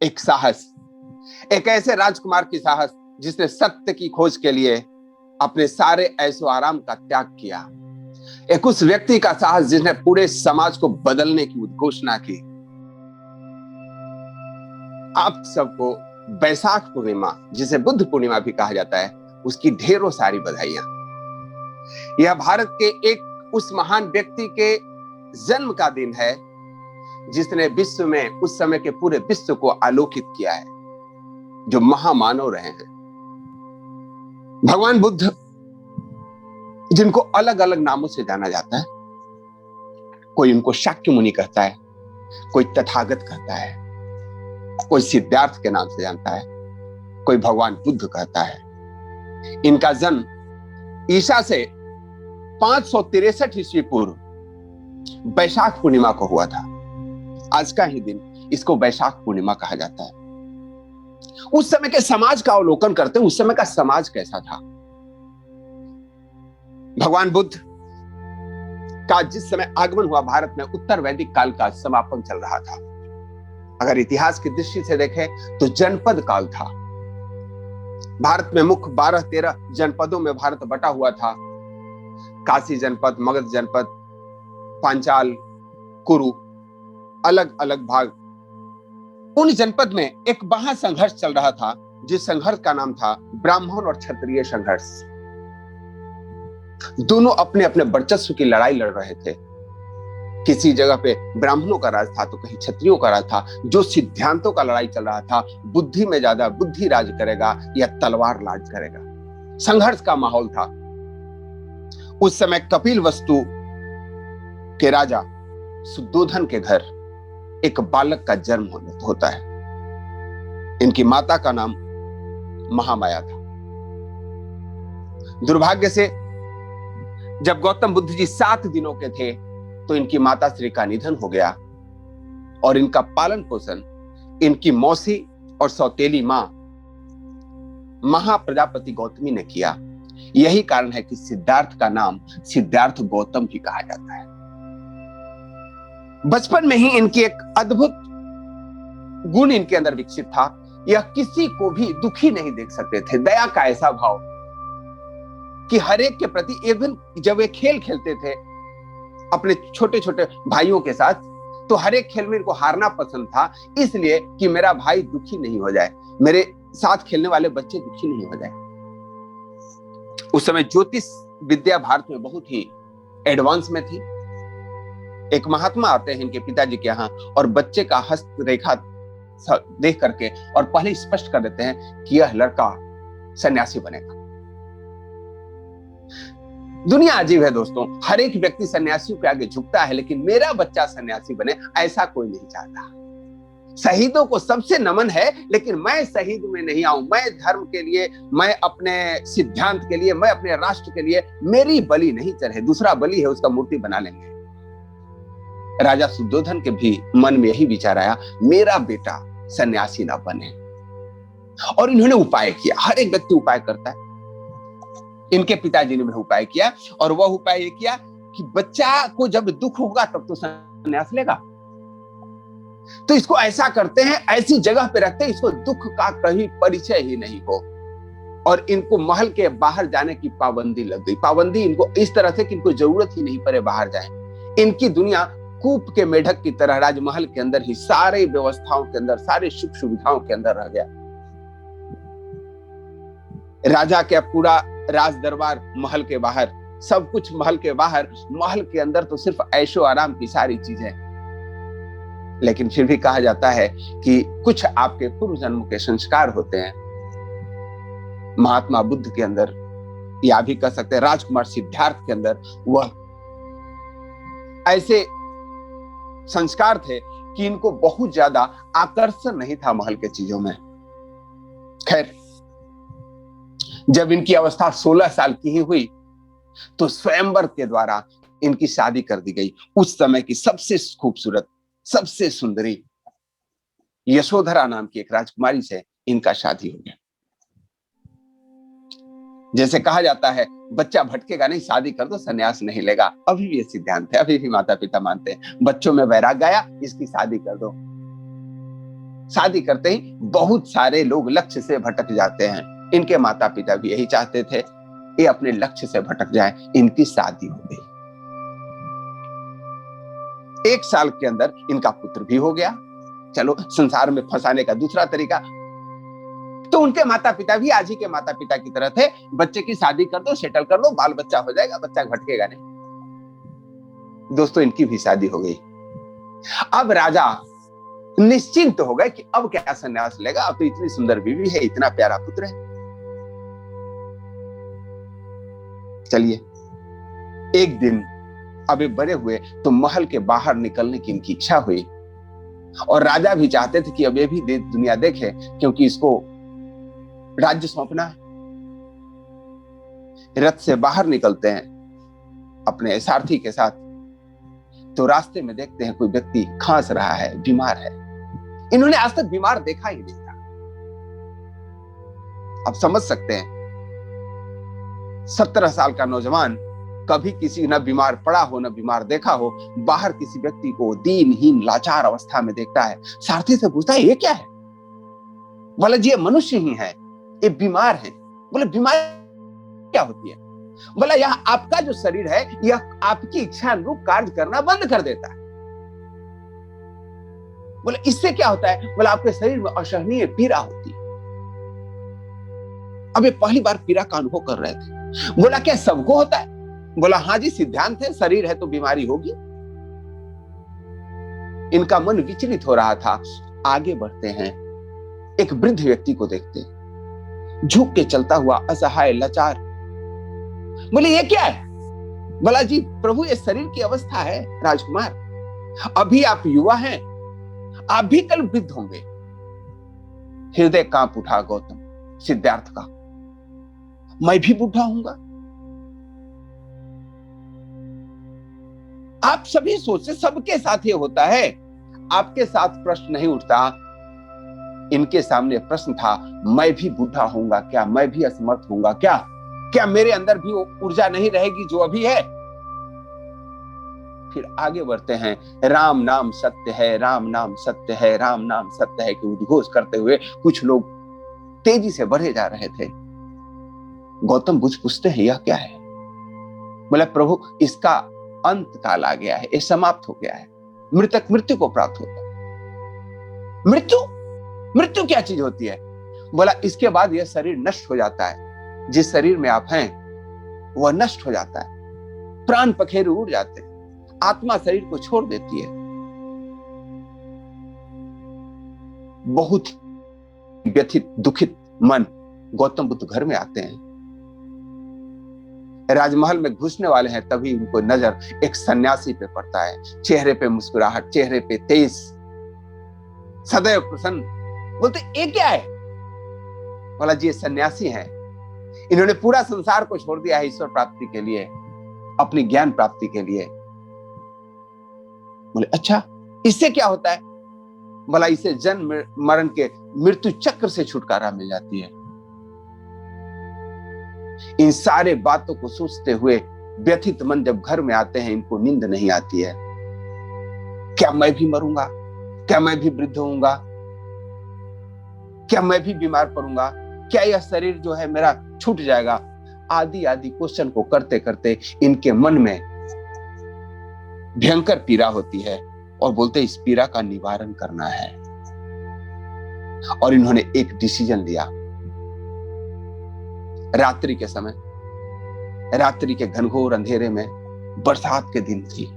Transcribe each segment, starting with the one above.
एक साहस, एक ऐसे राजकुमार की साहस जिसने सत्य की खोज के लिए अपने सारे ऐशो आराम का त्याग किया। एक उस व्यक्ति का साहस जिसने पूरे समाज को बदलने की उद्घोषणा की। आप सबको बैसाख पूर्णिमा, जिसे बुद्ध पूर्णिमा भी कहा जाता है, उसकी ढेरों सारी बधाइयां। यह भारत के एक उस महान व्यक्ति के जन्म का दिन है जिसने विश्व में उस समय के पूरे विश्व को आलोकित किया है, जो महामानव रहे हैं। भगवान बुद्ध, जिनको अलग अलग नामों से जाना जाता है, कोई उनको शाक्य मुनि कहता है, कोई तथागत कहता है, कोई सिद्धार्थ के नाम से जानता है, कोई भगवान बुद्ध कहता है। इनका जन्म ईसा से 563 ईस्वी पूर्व बैसाख पूर्णिमा को हुआ था। आज का ही दिन इसको बैसाख पूर्णिमा कहा जाता है। उस समय के समाज का अवलोकन करते हैं, उस समय का समाज कैसा था। भगवान बुद्ध का जिस समय आगमन हुआ, भारत में उत्तर वैदिक काल का समापन चल रहा था। अगर इतिहास की दृष्टि से देखें तो जनपद काल था। भारत में मुख्य 12-13 जनपदों में भारत बटा हुआ था। काशी जनपद, मगध जनपद, पांचाल, कुरु, अलग अलग भाग। उन जनपद में एक महासंघर्ष चल रहा था, जिस संघर्ष का नाम था ब्राह्मण और क्षत्रिय संघर्ष। दोनों अपने अपने वर्चस्व की लड़ाई लड़ रहे थे। किसी जगह पे ब्राह्मणों का राज था तो कहीं क्षत्रियों का राज था। जो सिद्धांतों का लड़ाई चल रहा था, बुद्धि में ज्यादा बुद्धि राज करेगा या तलवार राज करेगा, संघर्ष का माहौल था। उस समय कपिल वस्तु के राजा शुद्धोधन के घर एक बालक का जन्म होता है। इनकी माता का नाम महामाया था। दुर्भाग्य से जब गौतम बुद्ध जी 7 दिनों के थे तो इनकी माता श्री का निधन हो गया और इनका पालन पोषण इनकी मौसी और सौतेली मां महाप्रजापति गौतमी ने किया। यही कारण है कि सिद्धार्थ का नाम सिद्धार्थ गौतम भी कहा जाता है। बचपन में ही इनकी एक अद्भुत गुण इनके अंदर विकसित था। यह किसी को भी दुखी नहीं देख सकते थे। दया का ऐसा भाव कि हर एक के प्रति, इवन जब वे खेल खेलते थे अपने छोटे छोटे भाइयों के साथ, तो हर एक खेल में इनको हारना पसंद था, इसलिए कि मेरा भाई दुखी नहीं हो जाए, मेरे साथ खेलने वाले बच्चे दुखी नहीं हो जाए। उस समय ज्योतिष विद्या भारत में बहुत ही एडवांस में थी। एक महात्मा आते हैं इनके पिताजी के यहाँ और बच्चे का हस्त रेखा देख करके और पहले स्पष्ट कर देते हैं कि यह लड़का सन्यासी बनेगा। दुनिया अजीब है दोस्तों, हर एक व्यक्ति सन्यासियों के आगे झुकता है, लेकिन मेरा बच्चा सन्यासी बने ऐसा कोई नहीं चाहता। शहीदों को सबसे नमन है, लेकिन मैं शहीद में नहीं आऊं। मैं धर्म के लिए, मैं अपने सिद्धांत के लिए, मैं अपने राष्ट्र के लिए मेरी बलि नहीं चढ़े, दूसरा बलि है उसका मूर्ति बना लेंगे। राजा शुद्धोधन के भी मन में यही विचार आया, मेरा बेटा सन्यासी ना बने। और इन्होंने उपाय किया। हर एक व्यक्ति उपाय करता है। इनके पिताजी ने भी उपाय किया और वह उपाय ये किया कि बच्चा को जब दुख होगा तब तो सन्यास लेगा, तो इसको ऐसा करते हैं, ऐसी जगह पे रखते हैं इसको दुख का कहीं परिचय ही नहीं हो। और इनको महल के बाहर जाने की पाबंदी लग गई। पाबंदी इनको इस तरह से कि इनको जरूरत ही नहीं पड़े बाहर जाए। इनकी दुनिया कूप के मेढक की तरह राजमहल के अंदर ही, सारे व्यवस्थाओं के अंदर, सारे सुख सुविधाओं के अंदर रह गया। राजा के पूरा राज दरबार महल के बाहर, सब कुछ महल के बाहर, महल के अंदर तो सिर्फ ऐशो आराम की सारी चीजें। लेकिन फिर भी कहा जाता है कि कुछ आपके पूर्व जन्म के संस्कार होते हैं। महात्मा बुद्ध के अंदर, या भी कह सकते हैं राजकुमार सिद्धार्थ के अंदर, वह ऐसे संस्कार थे कि इनको बहुत ज्यादा आकर्षण नहीं था महल के चीजों में। खैर, जब इनकी अवस्था 16 साल की ही हुई तो स्वयंवर के द्वारा इनकी शादी कर दी गई। उस समय की सबसे खूबसूरत, सबसे सुंदरी यशोधरा नाम की एक राजकुमारी से इनका शादी हो गया। जैसे कहा जाता है, बच्चा भटकेगा नहीं, शादी कर दो, सन्यास नहीं लेगा। अभी भी ये सिद्धांत है, अभी भी माता पिता मानते हैं। बच्चों में वैराग्य आया, इसकी शादी कर दो। शादी करते ही बहुत सारे लोग लक्ष्य से भटक जाते हैं। इनके माता पिता भी यही चाहते थे, ये अपने लक्ष्य से भटक जाएं। इनकी शादी हो गई। 1 साल के अंदर इनका पुत्र भी हो गया। चलो, संसार में फंसाने का दूसरा तरीका। तो उनके माता पिता भी आज ही के माता पिता की तरह थे, बच्चे की शादी कर दो, सेटल कर दो, बाल बच्चा हो जाएगा, बच्चा भटकेगा नहीं। दोस्तों, इनकी भी शादी हो गई। अब राजा निश्चिंत हो गए कि अब क्या संन्यास लेगा, अब तो इतनी सुंदर बीवी है, इतना प्यारा पुत्र है। चलिए, एक दिन अभी बड़े हुए तो महल के बाहर निकलने की इनकी इच्छा हुई, और राजा भी चाहते थे कि अब ये भी दुनिया देखे, क्योंकि इसको राज्य सौंपना है। रथ से बाहर निकलते हैं अपने सारथी के साथ, तो रास्ते में देखते हैं कोई व्यक्ति खांस रहा है, बीमार है। इन्होंने आज तक बीमार देखा ही नहीं था। अब समझ सकते हैं, 17 साल का नौजवान, कभी किसी न बीमार पड़ा हो न बीमार देखा हो, बाहर किसी व्यक्ति को दीनहीन लाचार अवस्था में देखता है। सारथी से पूछता है, ये क्या है? बोला जी, ये मनुष्य ही है, ये बीमार है। बोले, बीमार क्या होती है? बोला, यह आपका जो शरीर है, यह आपकी इच्छा अनुरूप कार्य करना बंद कर देता है। बोले, इससे क्या होता है? बोला, आपके शरीर में असहनीय पीड़ा होती है। अब ये पहली बार पीड़ा का अनुभव कर रहे थे। बोला, क्या सबको होता है? बोला, हाँ जी, सिद्धांत है, शरीर है तो बीमारी होगी। इनका मन विचलित हो रहा था। आगे बढ़ते हैं, एक वृद्ध व्यक्ति को देखते हैं, झुक के चलता हुआ, असहाय, लाचार। बोले, ये क्या है? बोला, जी प्रभु, ये शरीर की अवस्था है राजकुमार। अभी आप युवा हैं, आप भी कल वृद्ध होंगे। हृदय कांप उठा गौतम सिद्धार्थ का, मैं भी बूढ़ा होऊंगा। आप सभी सोचते, सबके साथ ये होता है, आपके साथ प्रश्न नहीं उठता। इनके सामने प्रश्न था, मैं भी बूढ़ा होऊंगा क्या? मैं भी असमर्थ होऊंगा क्या? क्या मेरे अंदर भी वो ऊर्जा नहीं रहेगी जो अभी है? फिर आगे बढ़ते हैं, राम नाम सत्य है, राम नाम सत्य है, राम नाम सत्य है कि उद्घोष करते हुए कुछ लोग तेजी से बढ़े जा रहे थे। गौतम बुद्ध पूछते हैं, यह क्या है? बोला, प्रभु, इसका अंत काल आ गया है, ये समाप्त हो गया है। मृतक मृत्यु को प्राप्त होता है। मृत्यु मृत्यु क्या चीज होती है? बोला, इसके बाद यह शरीर नष्ट हो जाता है। जिस शरीर में आप हैं वह नष्ट हो जाता है, प्राण पखेरु उड़ जाते हैं, आत्मा शरीर को छोड़ देती है। बहुत व्यथित दुखित मन गौतम बुद्ध घर में आते हैं। राजमहल में घुसने वाले हैं, तभी उनको नजर एक सन्यासी पे पड़ता है। चेहरे पे मुस्कुराहट, चेहरे पे तेज, सदैव प्रसन्न। बोलते, ये क्या है? बोला, जी ये सन्यासी हैं, इन्होंने पूरा संसार को छोड़ दिया है ईश्वर प्राप्ति के लिए, अपनी ज्ञान प्राप्ति के लिए। बोले, अच्छा, इससे क्या होता है? बोला, इसे जन्म मरण के मृत्यु चक्र से छुटकारा मिल जाती है। इन सारे बातों को सोचते हुए व्यथित मन जब घर में आते हैं, इनको नींद नहीं आती है। क्या मैं भी मरूंगा? क्या मैं भी वृद्ध होऊंगा? क्या मैं भी बीमार पड़ूंगा? क्या यह शरीर जो है मेरा छूट जाएगा? आदि आदि क्वेश्चन को करते करते इनके मन में भयंकर पीड़ा होती है, और बोलते, इस पीड़ा का निवारण करना है। और इन्होंने एक डिसीजन लिया। रात्रि के समय, रात्रि के घनघोर अंधेरे में, बरसात के दिन थी,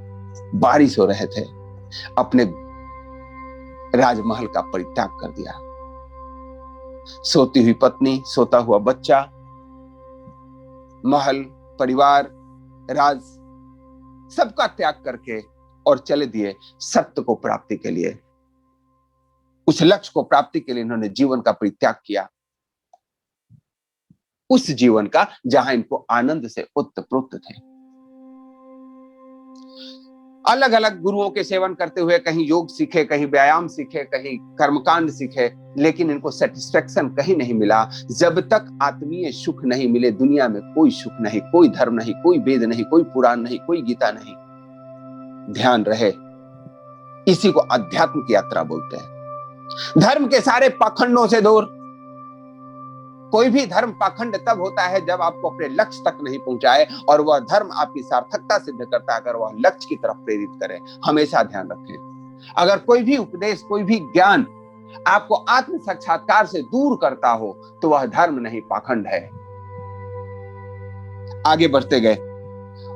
बारिश हो रहे थे, अपने राजमहल का परित्याग कर दिया। सोती हुई पत्नी, सोता हुआ बच्चा, महल, परिवार, राज, सबका त्याग करके और चले दिए सत्य को प्राप्ति के लिए। उस लक्ष्य को प्राप्ति के लिए इन्होंने जीवन का परित्याग किया, उस जीवन का जहां इनको आनंद से ओतप्रोत थे। अलग अलग गुरुओं के सेवन करते हुए कहीं योग सीखे, कहीं व्यायाम सीखे, कहीं कर्मकांड सीखे, लेकिन इनको सेटिस्फेक्शन कहीं नहीं मिला। जब तक आत्मीय सुख नहीं मिले, दुनिया में कोई सुख नहीं, कोई धर्म नहीं, कोई वेद नहीं, कोई पुराण नहीं, कोई गीता नहीं। ध्यान रहे, इसी को अध्यात्म की यात्रा बोलते हैं। धर्म के सारे पाखंडों से दूर। कोई भी धर्म पाखंड तब होता है जब आपको अपने लक्ष्य तक नहीं पहुंचाए, और वह धर्म आपकी सार्थकता सिद्ध करता है अगर वह लक्ष्य की तरफ प्रेरित करे। हमेशा ध्यान रखें, अगर कोई भी उपदेश, कोई भी ज्ञान आपको आत्म साक्षात्कार से दूर करता हो तो वह धर्म नहीं, पाखंड है। आगे बढ़ते गए,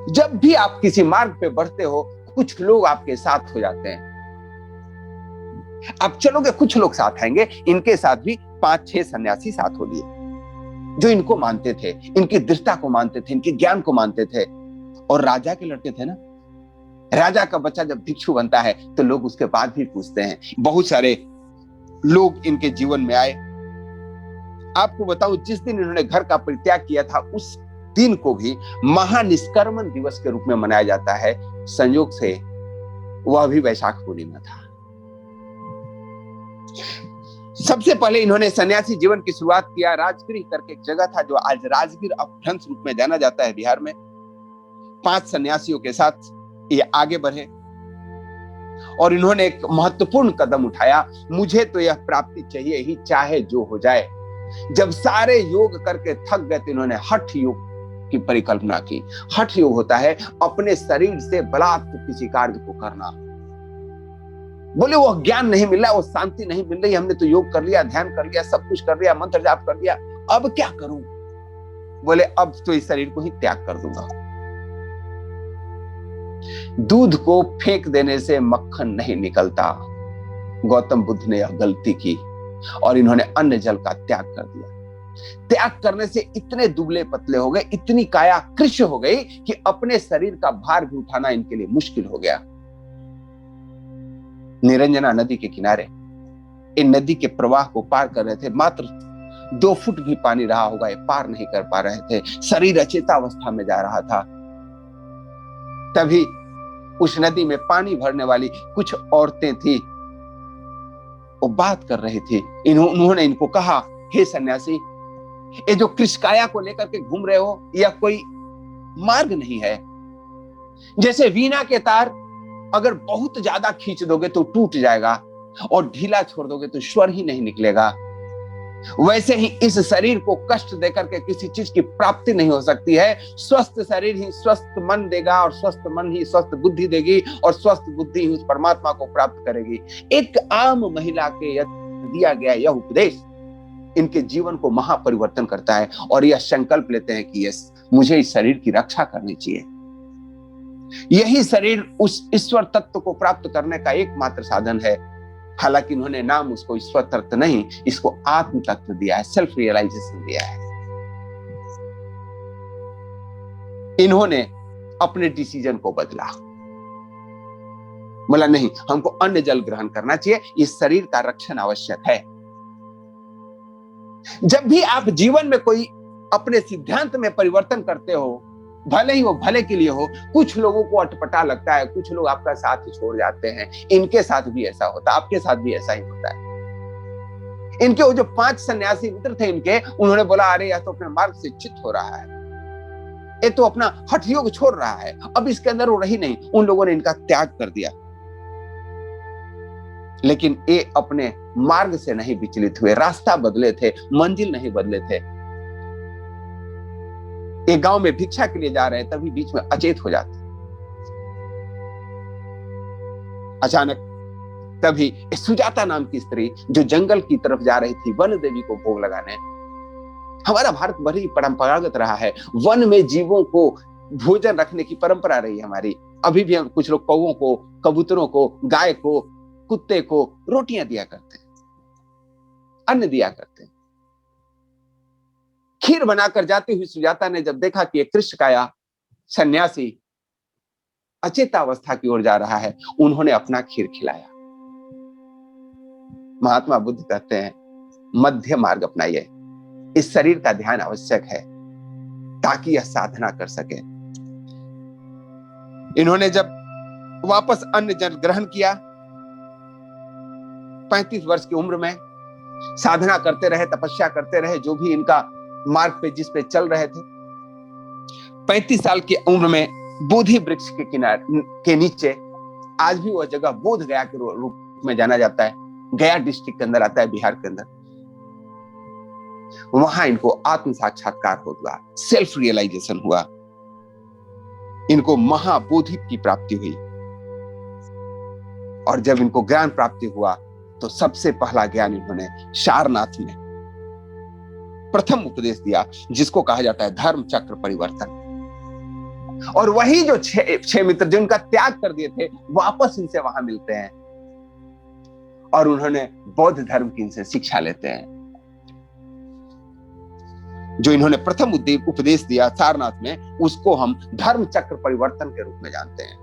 जब भी आप किसी मार्ग पे बढ़ते हो कुछ लोग आपके साथ हो जाते हैं। आप चलोगे, कुछ लोग साथ आएंगे। इनके साथ भी 5-6 सन्यासी साथ हो लिए जो इनको मानते थे, इनकी दृढ़ता को मानते थे, इनके ज्ञान को मानते थे। और राजा के लड़के थे ना, राजा का बच्चा जब भिक्षु बनता है तो लोग उसके बाद भी पूछते हैं। बहुत सारे लोग इनके जीवन में आए। आपको बताऊं, जिस दिन इन्होंने घर का परित्याग किया था उस दिन को भी महानिष्कर्मण दिवस के रूप में मनाया जाता है। संयोग से वह भी वैशाख पूर्णिमा था। सबसे पहले इन्होंने सन्यासी जीवन की शुरुआत किया। राजगीर करके एक जगह था जो आज राजगीर अपभ्रंश रूप में जाना जाता है बिहार में। 5 सन्यासियों के साथ ये आगे बढ़े और इन्होंने एक महत्वपूर्ण कदम उठाया। मुझे तो यह प्राप्ति चाहिए ही, चाहे जो हो जाए। जब सारे योग करके थक गए तो इन्होंने हठ योग की परिकल्पना की। हठ योग होता है अपने शरीर से बलात्कार किसी कार्य को करना। बोले वो ज्ञान नहीं मिल रहा, वो शांति नहीं मिल रही, हमने तो योग कर लिया, ध्यान कर लिया, सब कुछ कर लिया, मंत्र जाप कर लिया, अब क्या करूं? बोले अब तो इस शरीर को ही त्याग कर दूंगा। दूध को फेंक देने से मक्खन नहीं निकलता। गौतम बुद्ध ने यह गलती की और इन्होंने अन्न जल का त्याग कर दिया। त्याग करने से इतने दुबले पतले हो गए, इतनी काया कृश हो गई कि अपने शरीर का भार भी उठाना इनके लिए मुश्किल हो गया। निरंजना नदी के किनारे इन नदी के प्रवाह को पार कर रहे थे। मात्र 2 फुट भी पानी रहा होगा, ये पार नहीं कर पा रहे थे। शरीर अचेतावस्था में जा रहा था। तभी उस नदी में पानी भरने वाली कुछ औरतें थी, वो बात कर रही थी। उन्होंने इनको कहा, हे सन्यासी, ये जो कृष्णकाया को लेकर के घूम रहे हो यह कोई मार्ग नहीं है। जैसे वीणा के तार अगर बहुत ज्यादा खींच दोगे तो टूट जाएगा और ढीला छोड़ दोगे तो स्वर ही नहीं निकलेगा, वैसे ही इस शरीर को कष्ट देकर के किसी चीज की प्राप्ति नहीं हो सकती है। स्वस्थ शरीर ही स्वस्थ मन देगा और स्वस्थ मन ही स्वस्थ बुद्धि देगी और स्वस्थ बुद्धि ही उस परमात्मा को प्राप्त करेगी। एक आम महिला के दिया गया यह उपदेश इनके जीवन को महापरिवर्तन करता है और यह संकल्प लेते हैं कि यस, मुझे इस शरीर की रक्षा करनी चाहिए। यही शरीर उस ईश्वर तत्व को प्राप्त करने का एकमात्र साधन है। हालांकि इन्होंने नाम उसको ईश्वर तत्व नहीं, इसको आत्म तत्व दिया है, सेल्फ रियलाइजेशन दिया है। इन्होंने अपने डिसीजन को बदला, बोला नहीं, हमको अन्न जल ग्रहण करना चाहिए, इस शरीर का रक्षण आवश्यक है। जब भी आप जीवन में कोई अपने सिद्धांत में परिवर्तन करते हो, भले ही वो भले के लिए हो, कुछ लोगों को अटपटा लगता है, कुछ लोग आपका साथ छोड़ जाते हैं। इनके साथ भी ऐसा होता, आपके साथ भी ऐसा ही होता है। इनके वो जो 5 सन्यासी मित्र थे इनके, उन्होंने बोला अरे यह तो अपने मार्ग से च्युत हो रहा है, ये तो अपना हठ योग छोड़ रहा है, अब इसके अंदर वो रही नहीं। उन लोगों ने इनका त्याग कर दिया, लेकिन ये अपने मार्ग से नहीं विचलित हुए, रास्ता बदले थे, मंजिल नहीं बदले थे। एक गांव में भिक्षा के लिए जा रहे हैं, तभी बीच में अचेत हो जाते। अचानक तभी सुजाता नाम की स्त्री जो जंगल की तरफ जा रही थी वन देवी को भोग लगाने। हमारा भारत बड़ी परंपरागत रहा है, वन में जीवों को भोजन रखने की परंपरा रही है हमारी। अभी भी हम कुछ लोग कौवों को, कबूतरों को, गाय को, कुत्ते को रोटियां दिया करते हैं, अन्न दिया करते हैं। खीर बनाकर जाती हुई सुजाता ने जब देखा कि एक कृष्णकाया सन्यासी अचेतावस्था की ओर जा रहा है, उन्होंने अपना खीर खिलाया। महात्मा बुद्ध कहते हैं मध्य मार्ग अपनाइए। इस शरीर का ध्यान आवश्यक है ताकि यह साधना कर सके। इन्होंने जब वापस अन्न जल ग्रहण किया, 35 वर्ष की उम्र में साधना करते रहे, तपस्या करते रहे, जो भी इनका मार्ग पे जिस पे चल रहे थे। 35 साल की उम्र में बोधि वृक्ष के किनारे के नीचे, आज भी वह जगह बोध गया के रूप में जाना जाता है, गया डिस्ट्रिक्ट के अंदर आता है, बिहार के अंदर। वहां इनको आत्म साक्षात्कार हुआ, सेल्फ रियलाइजेशन हुआ, इनको महाबोधि की प्राप्ति हुई। और जब इनको ज्ञान प्राप्ति हुआ तो सबसे पहला ज्ञान इन्होंने सारनाथ में प्रथम उपदेश दिया, जिसको कहा जाता है धर्म चक्र परिवर्तन। और वही जो छह मित्र जो इनका त्याग कर दिए थे, वापस इनसे वहां मिलते हैं और उन्होंने बौद्ध धर्म की इनसे शिक्षा लेते हैं। जो इन्होंने प्रथम उपदेश दिया सारनाथ में, उसको हम धर्म चक्र परिवर्तन के रूप में जानते हैं।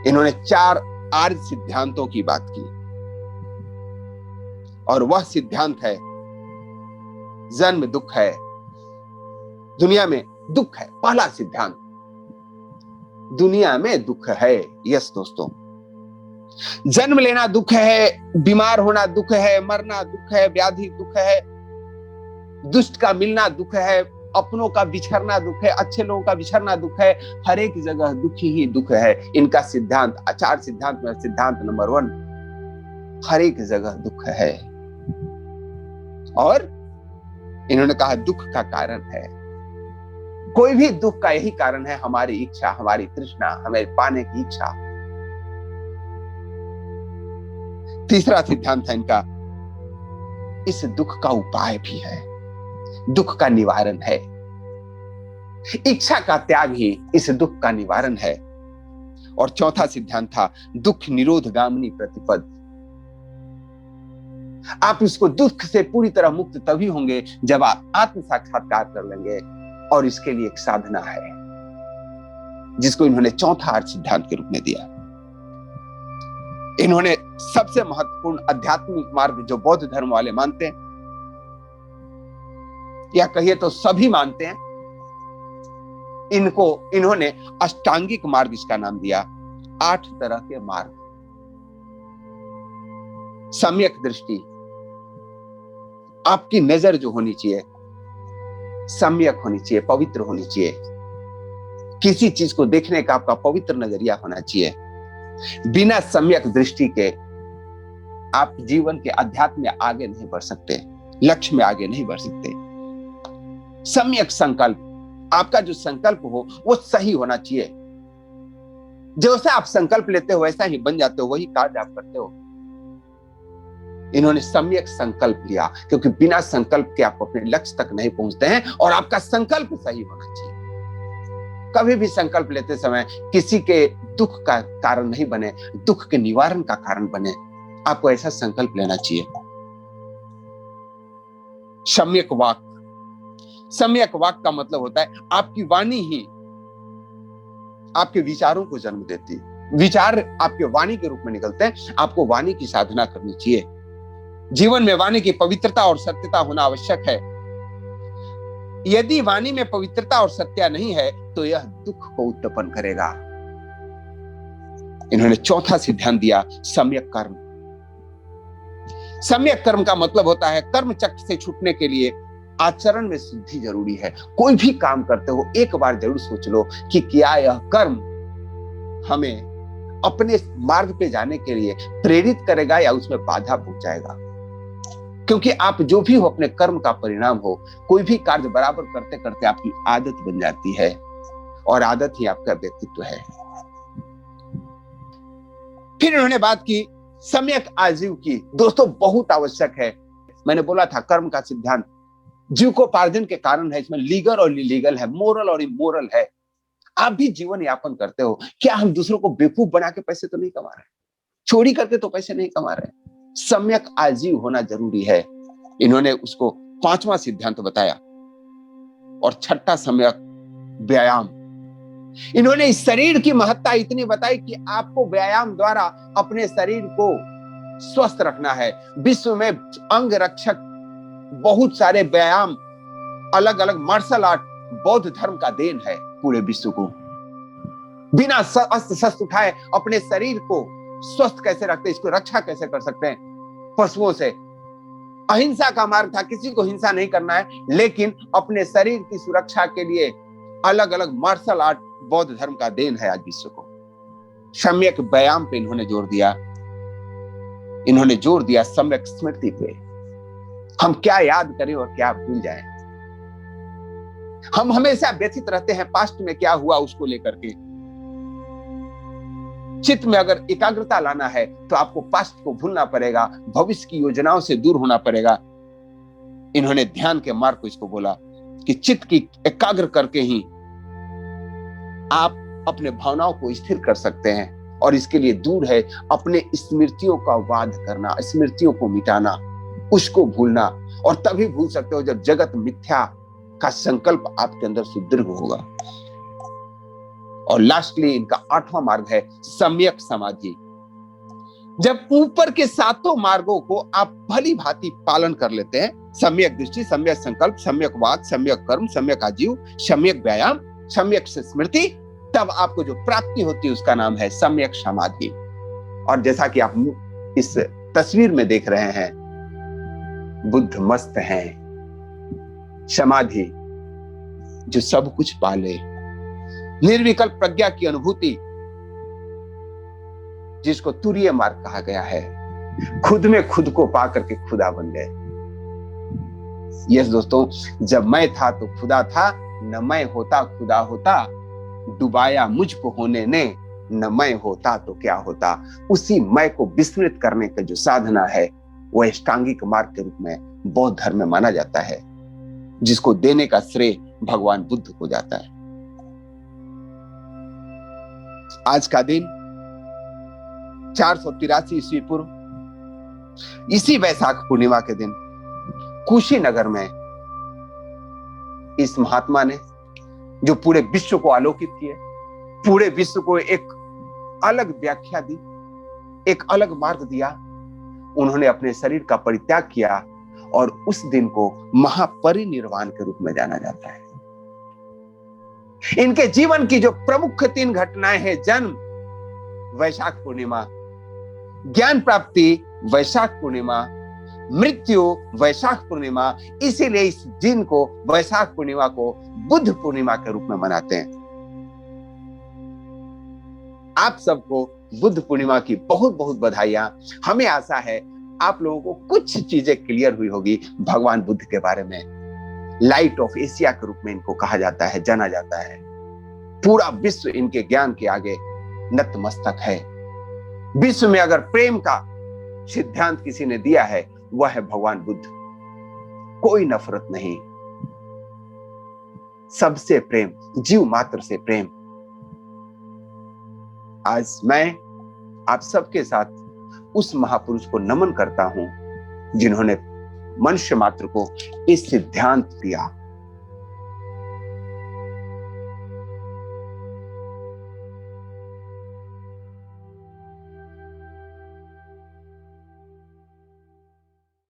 इन्होंने 4 आर्य सिद्धांतों की बात की और वह सिद्धांत है जन्म दुख है, दुनिया में दुख है। पहला सिद्धांत, दुनिया में दुख है। यस दोस्तों, जन्म लेना दुख है, बीमार होना दुख है, मरना दुख है, व्याधि दुख है, दुष्ट का मिलना दुख है, अपनों का बिछड़ना दुख है, अच्छे लोगों का बिछड़ना दुख है। हर एक जगह दुख ही दुख है। इनका सिद्धांत, 4 सिद्धांत में सिद्धांत नंबर 1, हर एक जगह दुख है। और इन्होंने कहा दुख का कारण है, कोई भी दुख का यही कारण है, हमारी इच्छा, हमारी तृष्णा, हमें पाने की इच्छा। तीसरा सिद्धांत है इनका, इस दुख का उपाय भी है, दुख का निवारण है। इच्छा का त्याग ही इस दुख का निवारण है। और चौथा सिद्धांत था दुख निरोधगामिनी प्रतिपद। आप इसको दुख से पूरी तरह मुक्त तभी होंगे जब आप आत्म साक्षात्कार कर लेंगे, और इसके लिए एक साधना है जिसको इन्होंने चौथा आर्य सिद्धांत के रूप में दिया। इन्होंने सबसे महत्वपूर्ण आध्यात्मिक मार्ग जो बौद्ध धर्म वाले मानते हैं, या कहिए तो सभी मानते हैं, इन्होंने अष्टांगिक मार्ग इसका नाम दिया। 8 तरह के मार्ग। सम्यक दृष्टि, आपकी नजर जो होनी चाहिए सम्यक होनी चाहिए, पवित्र होनी चाहिए। किसी चीज को देखने का आपका पवित्र नजरिया होना चाहिए। बिना सम्यक दृष्टि के आप जीवन के अध्यात्म में आगे नहीं बढ़ सकते, लक्ष्य में आगे नहीं बढ़ सकते। सम्यक संकल्प, आपका जो संकल्प हो वो सही होना चाहिए। जैसा आप संकल्प लेते हो वैसा ही बन जाते हो, वही कार्य आप करते हो। इन्होंने सम्यक संकल्प लिया, क्योंकि बिना संकल्प के आप अपने लक्ष्य तक नहीं पहुंचते हैं, और आपका संकल्प सही होना चाहिए। कभी भी संकल्प लेते समय किसी के दुख का कारण नहीं बने, दुख के निवारण का कारण बने। आपको ऐसा संकल्प लेना चाहिए। सम्यक वाक, सम्यक वाक का मतलब होता है आपकी वाणी ही आपके विचारों को जन्म देती है। विचार आपके वाणी के रूप में निकलते हैं। आपको वाणी की साधना करनी चाहिए। जीवन में वाणी की पवित्रता और सत्यता होना आवश्यक है। यदि वाणी में पवित्रता और सत्य नहीं है तो यह दुख को उत्पन्न करेगा। इन्होंने चौथा सिद्धांत दिया, सम्यक कर्म। सम्यक कर्म का मतलब होता है कर्म चक्र से छूटने के लिए आचरण में शुद्धि जरूरी है। कोई भी काम करते हो एक बार जरूर सोच लो कि क्या यह कर्म हमें अपने मार्ग पे जाने के लिए प्रेरित करेगा या उसमें बाधा पहुंचाएगा। क्योंकि आप जो भी हो अपने कर्म का परिणाम हो। कोई भी कार्य बराबर करते करते आपकी आदत बन जाती है, और आदत ही आपका व्यक्तित्व है। फिर उन्होंने बात की सम्यक आजीव की। दोस्तों बहुत आवश्यक है। मैंने बोला था कर्म का सिद्धांत जीविकोपार्जन के कारण है। इसमें लीगल और इलीगल है, मोरल और इमोरल है। आप भी जीवन यापन करते हो, क्या हम दूसरों को बेवकूफ बना के पैसे तो नहीं कमा रहे, चोरी करके तो पैसे नहीं कमा रहे। सम्यक आजीव होना जरूरी है। इन्होंने उसको 5वां सिद्धांत बताया। और 6ठा सम्यक व्यायाम। इन्होंने इस शरीर की महत्ता इतनी बताई कि आपको व्यायाम द्वारा अपने शरीर को स्वस्थ रखना है। विश्व में अंग रक्षक बहुत सारे व्यायाम, अलग अलग मार्शल आर्ट बौद्ध धर्म का देन है पूरे विश्व को। बिना अस्त्र शस्त्र उठाए अपने शरीर को स्वस्थ कैसे रखते, इसको रक्षा कैसे कर सकते हैं पशुओं से। अहिंसा का मार्ग था, किसी को हिंसा नहीं करना है, लेकिन अपने शरीर की सुरक्षा के लिए अलग अलग मार्शल आर्ट बौद्ध धर्म का देन है आज विश्व को। सम्यक व्यायाम पे इन्होंने जोर दिया। इन्होंने जोर दिया सम्यक स्मृति पे। हम क्या याद करें और क्या भूल जाएं। हम हमेशा व्यथित रहते हैं पास्ट में क्या हुआ उसको लेकर के। चित्त में अगर एकाग्रता लाना है तो आपको पास्ट को भूलना पड़ेगा, भविष्य की योजनाओं से दूर होना पड़ेगा। इन्होंने ध्यान के मार्ग को इसको बोला कि चित्त की एकाग्र करके ही आप अपने भावनाओं को स्थिर कर सकते हैं, और इसके लिए दूर है अपने स्मृतियों का वाद करना, स्मृतियों को मिटाना, उसको भूलना। और तभी भूल सकते हो जब जगत मिथ्या का संकल्प आपके अंदर सुदृढ़ होगा। और लास्टली इनका 8वां मार्ग है सम्यक समाधि। जब ऊपर के 7 मार्गों को आप भली भांति पालन कर लेते हैं, सम्यक दृष्टि, सम्यक संकल्प, सम्यक वाक, सम्यक कर्म, सम्यक आजीव, सम्यक व्यायाम, सम्यक स्मृति, तब आपको जो प्राप्ति होती है उसका नाम है सम्यक समाधि। और जैसा कि आप इस तस्वीर में देख रहे हैं, बुद्ध मस्त हैं, समाधि जो सब कुछ पाले, निर्विकल्प प्रज्ञा की अनुभूति जिसको तुरीय मार्ग कहा गया है, खुद में खुद को पा करके खुदा बन गए। यस दोस्तों, जब मैं था तो खुदा था, न मैं होता खुदा होता, डुबाया मुझको होने ने, न मैं होता तो क्या होता। उसी मैं को विस्मृत करने का जो साधना है वह अष्टांगिक मार्ग के रूप में बौद्ध धर्म में माना जाता है, जिसको देने का श्रेय भगवान बुद्ध को जाता है। आज का दिन 483 ईस्वी पूर्व, इसी वैशाख पूर्णिमा के दिन कुशीनगर में इस महात्मा ने, जो पूरे विश्व को आलोकित किए, पूरे विश्व को एक अलग व्याख्या दी, एक अलग मार्ग दिया, उन्होंने अपने शरीर का परित्याग किया और उस दिन को महापरिनिर्वाण के रूप में जाना जाता है। इनके जीवन की जो प्रमुख 3 घटनाएं हैं, जन्म वैशाख पूर्णिमा, ज्ञान प्राप्ति वैशाख पूर्णिमा, मृत्यु वैशाख पूर्णिमा, इसीलिए इस दिन को, वैशाख पूर्णिमा को बुद्ध पूर्णिमा के रूप में मनाते हैं। आप सबको बुद्ध पूर्णिमा की बहुत बहुत बधाइयां। हमें आशा है आप लोगों को कुछ चीजें क्लियर हुई होगी भगवान बुद्ध के बारे में। लाइट ऑफ एशिया के रूप में इनको कहा जाता है, जाना जाता है। पूरा विश्व इनके ज्ञान के आगे नतमस्तक है। विश्व में अगर प्रेम का सिद्धांत किसी ने दिया है वह है भगवान बुद्ध। कोई नफरत नहीं, सबसे प्रेम, जीव मात्र से प्रेम। आज मैं आप सबके साथ उस महापुरुष को नमन करता हूं जिन्होंने मनुष्य मात्र को इस सिद्धांत दिया।